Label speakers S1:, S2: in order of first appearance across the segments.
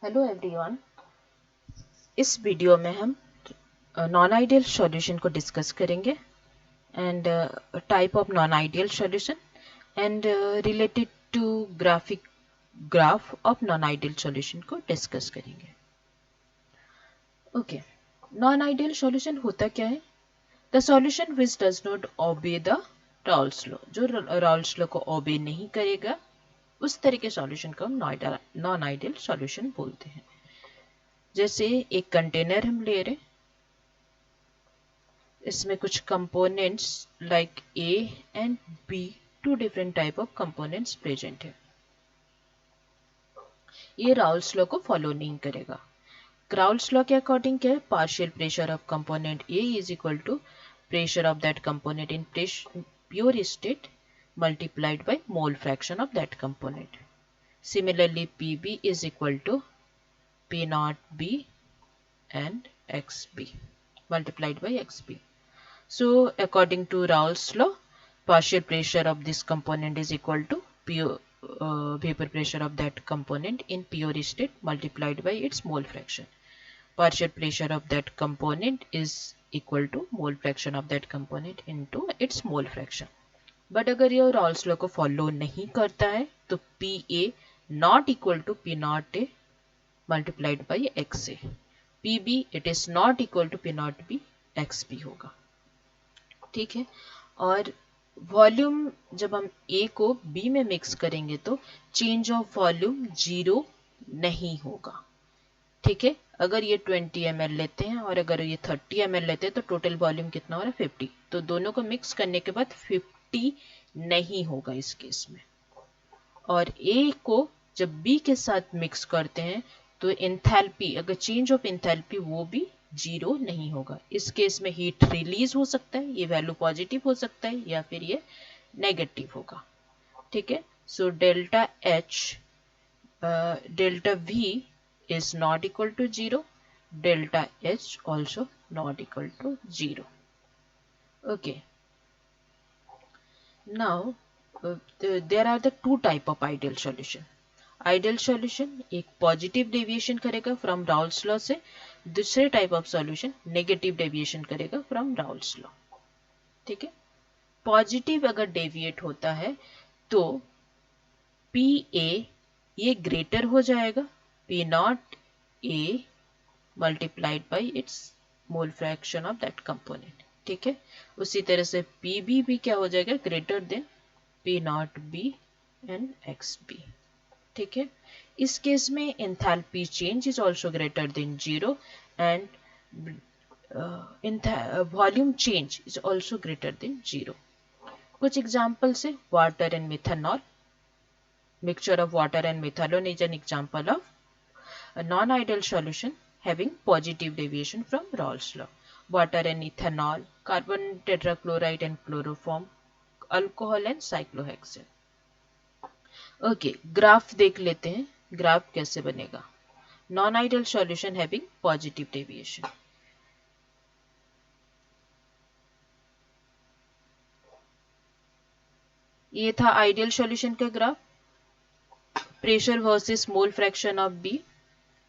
S1: Hello everyone. इस video में हम नॉन आइडियल सॉल्यूशन को डिस्कस करेंगे and type of non ideal solution and related to graph of non ideal solution को discuss करेंगे। Okay, non ideal solution होता क्या है? The solution which does not obey the Raoult's law, जो Raoult's law को obey नहीं करेगा उस तरह के सॉल्यूशन को हम नॉन आइडियल सॉल्यूशन बोलते हैं। जैसे एक कंटेनर हम ले रहे, इसमें कुछ components like A and B, two different type of components present है। ये राउल्स लॉ को फॉलो नहीं करेगा। राउल्स लॉ के अकॉर्डिंग क्या है? Partial pressure of component A is equal to pressure of that component in pure state multiplied by mole fraction of that component. Similarly, PB is equal to P naught B and XB multiplied by XB. So, according to Raoult's law, partial pressure of this component is equal to pure vapor pressure of that component in pure state multiplied by its mole fraction. Partial pressure of that component is equal to mole fraction of that component into its mole fraction. But अगर ये Rawls law को follow नहीं करता है तो P A not equal to P naught A multiplied by X A, P B it is not equal to P naught B X B होगा। ठीक है, और वॉल्यूम जब हम ए को बी में मिक्स करेंगे तो चेंज ऑफ वॉल्यूम जीरो नहीं होगा। ठीक है, अगर ये 20 ml लेते हैं और अगर ये 30 ml लेते हैं तो टोटल वॉल्यूम कितना हो रहा है? 50। तो दोनों को मिक्स करने के बाद 50 नहीं होगा इस केस में। और A को जब B के साथ मिक्स करते हैं तो एंथैल्पी, अगर चेंज ऑफ एंथैल्पी वो भी जीरो नहीं होगा। इस केस में हीट रिलीज हो सकता है, ये वैल्यू पॉजिटिव हो सकता है या फिर ये नेगेटिव होगा। ठीक है, so delta H delta V is not equal to 0, delta H also not equal to 0. Okay, now there are the two type of ideal solution. Ideal solution एक पॉजिटिव डेविएशन करेगा फ्रॉम राउल्स लॉ से, दूसरे type of solution negative deviation करेगा from Raoult's law. ठीक है, positive अगर deviate होता है तो पी ए ये ग्रेटर हो जाएगा P not A multiplied by its mole fraction of that component। ठीक है, उसी तरह से PB भी क्या हो जाएगा? Greater than P not B and XB। ठीक है, इस केस में enthalpy change is also greater than 0 and volume change is also greater than 0। कुछ एग्जाम्पल से water and methanol, mixture of water and methanol is an example of a non-ideal solution having positive deviation from Raoult's law. Water and ethanol, carbon tetrachloride and chloroform, alcohol and cyclohexane. Okay, graph देख लेते हैं। Graph कैसे बनेगा? Non-ideal solution having positive deviation. ये था ideal solution का graph. Pressure versus mole fraction of B,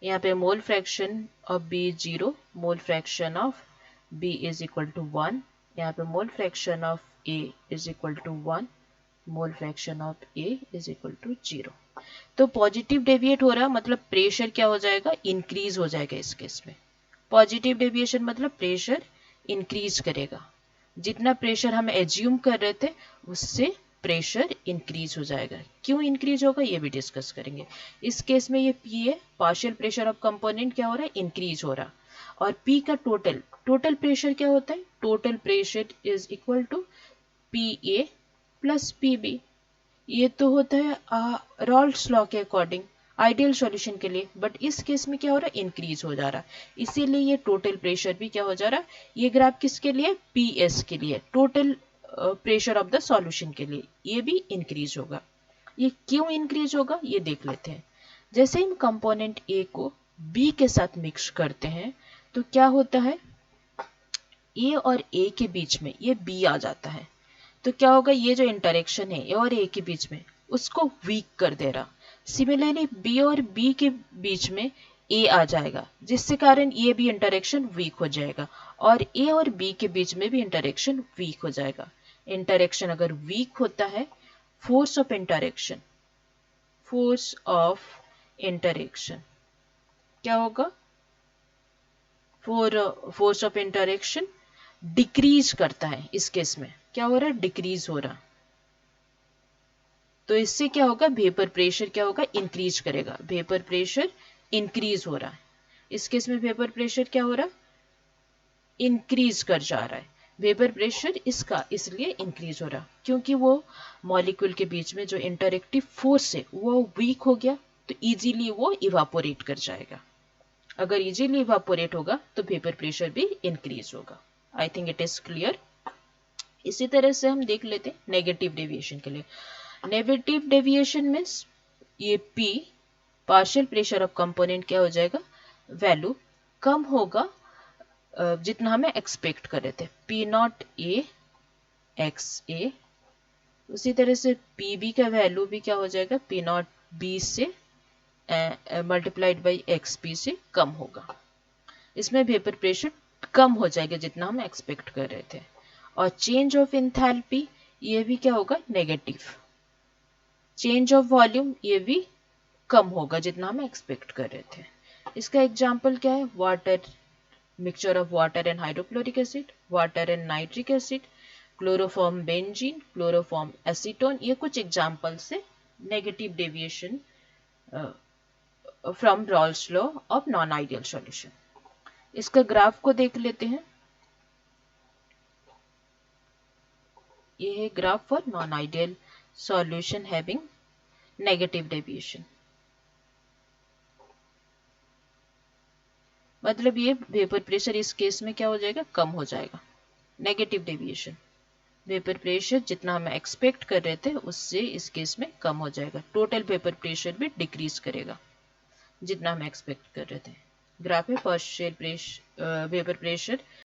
S1: यहाँ पे mole fraction of B is 0, mole fraction of B is equal to 1, यहाँ पे mole fraction of A is equal to 1, mole fraction of A is equal to 0। तो positive deviate हो रहा मतलब pressure क्या हो जाएगा? इंक्रीज हो जाएगा इस केस में। पॉजिटिव डेविएशन मतलब प्रेशर इंक्रीज करेगा। जितना प्रेशर हम एज्यूम कर रहे थे उससे प्रेशर इंक्रीज हो जाएगा। क्यों इंक्रीज होगा ये भी डिस्कस करेंगे। इस केस में ये पी है, पार्शियल प्रेशर ऑफ कंपोनेंट क्या हो रहा है? इंक्रीज हो रहा। और पी का टोटल प्रेशर क्या होता है? Total pressure is equal to P A plus P B. ये तो होता है राउल्ट्स लॉ के अकॉर्डिंग आइडियल सॉल्यूशन के लिए, बट इस केस में क्या हो रहा है? इंक्रीज हो जा रहा है, इसीलिए ये टोटल प्रेशर भी क्या हो जा रहा है? ये ग्राफ किसके लिए? पी एस के लिए, total pressure of the solution के लिए ये भी इंक्रीज होगा। ये क्यों इंक्रीज होगा ये देख लेते हैं। जैसे हम कंपोनेंट ए को बी के साथ मिक्स करते हैं तो क्या होता है? ए और ए के बीच में ये बी आ जाता है तो क्या होगा? ये जो इंटरेक्शन है ए और ए के बीच में उसको वीक कर दे रहा। सिमिलरली बी और बी के बीच में ए आ जाएगा, जिससे कारण ये भी इंटरेक्शन वीक हो जाएगा और ए और बी के बीच में भी इंटरेक्शन वीक हो जाएगा। इंटरेक्शन अगर वीक होता है, फोर्स ऑफ इंटरेक्शन क्या होगा? फोर्स ऑफ इंटरेक्शन डिक्रीज करता है। इस केस में क्या हो रहा है? डिक्रीज हो रहा। तो इससे क्या होगा? वेपर प्रेशर क्या होगा? इंक्रीज करेगा। वेपर प्रेशर इंक्रीज हो रहा है। इस केस में वेपर प्रेशर क्या हो रहा है? इंक्रीज कर जा रहा है। वेपर प्रेशर इसका इसलिए इंक्रीज हो रहा, क्योंकि वो मॉलिक्यूल के बीच में जो इंटरेक्टिव फोर्स है वो वीक हो गया, तो इजीली वो इवापोरेट कर जाएगा। अगर इजीली इवापोरेट होगा तो वेपर प्रेशर भी इंक्रीज होगा। I think it is clear. इसी तरह से हम देख लेते हैं नेगेटिव डेविएशन के लिए। नेगेटिव डेविएशन मीन्स ये P partial pressure of component क्या हो जाएगा? वैल्यू कम होगा जितना हमें एक्सपेक्ट कर रहे थे। P नॉट ए एक्स ए। उसी तरह से पी बी का वैल्यू भी क्या हो जाएगा? P नॉट बी से मल्टीप्लाइड बाई एक्स पी से कम होगा। इसमें वेपर प्रेशर कम हो जाएगा जितना हम एक्सपेक्ट कर रहे थे। और चेंज ऑफ इंथैल्पी ये भी क्या होगा? नेगेटिव। चेंज ऑफ वॉल्यूम ये भी कम होगा जितना हम एक्सपेक्ट कर रहे थे। इसका एग्जांपल क्या है? Water, mixture of water and hydrochloric acid, water and nitric acid, chloroform benzene, chloroform acetone. ये कुछ एग्जांपल से negative deviation from Rawls law of non ideal solution. इसका ग्राफ को देख लेते हैं। ये है graph for non ideal solution having negative deviation. मतलब ये वेपर प्रेशर इस केस में क्या हो जाएगा? कम हो जाएगा। नेगेटिव डेविएशन, वेपर प्रेशर जितना हम एक्सपेक्ट कर रहे थे उससे इस केस में कम हो जाएगा। टोटल वेपर प्रेशर भी डिक्रीज करेगा जितना हम एक्सपेक्ट कर रहे थे। ग्राफ है पार्शियल वेपर प्रेशर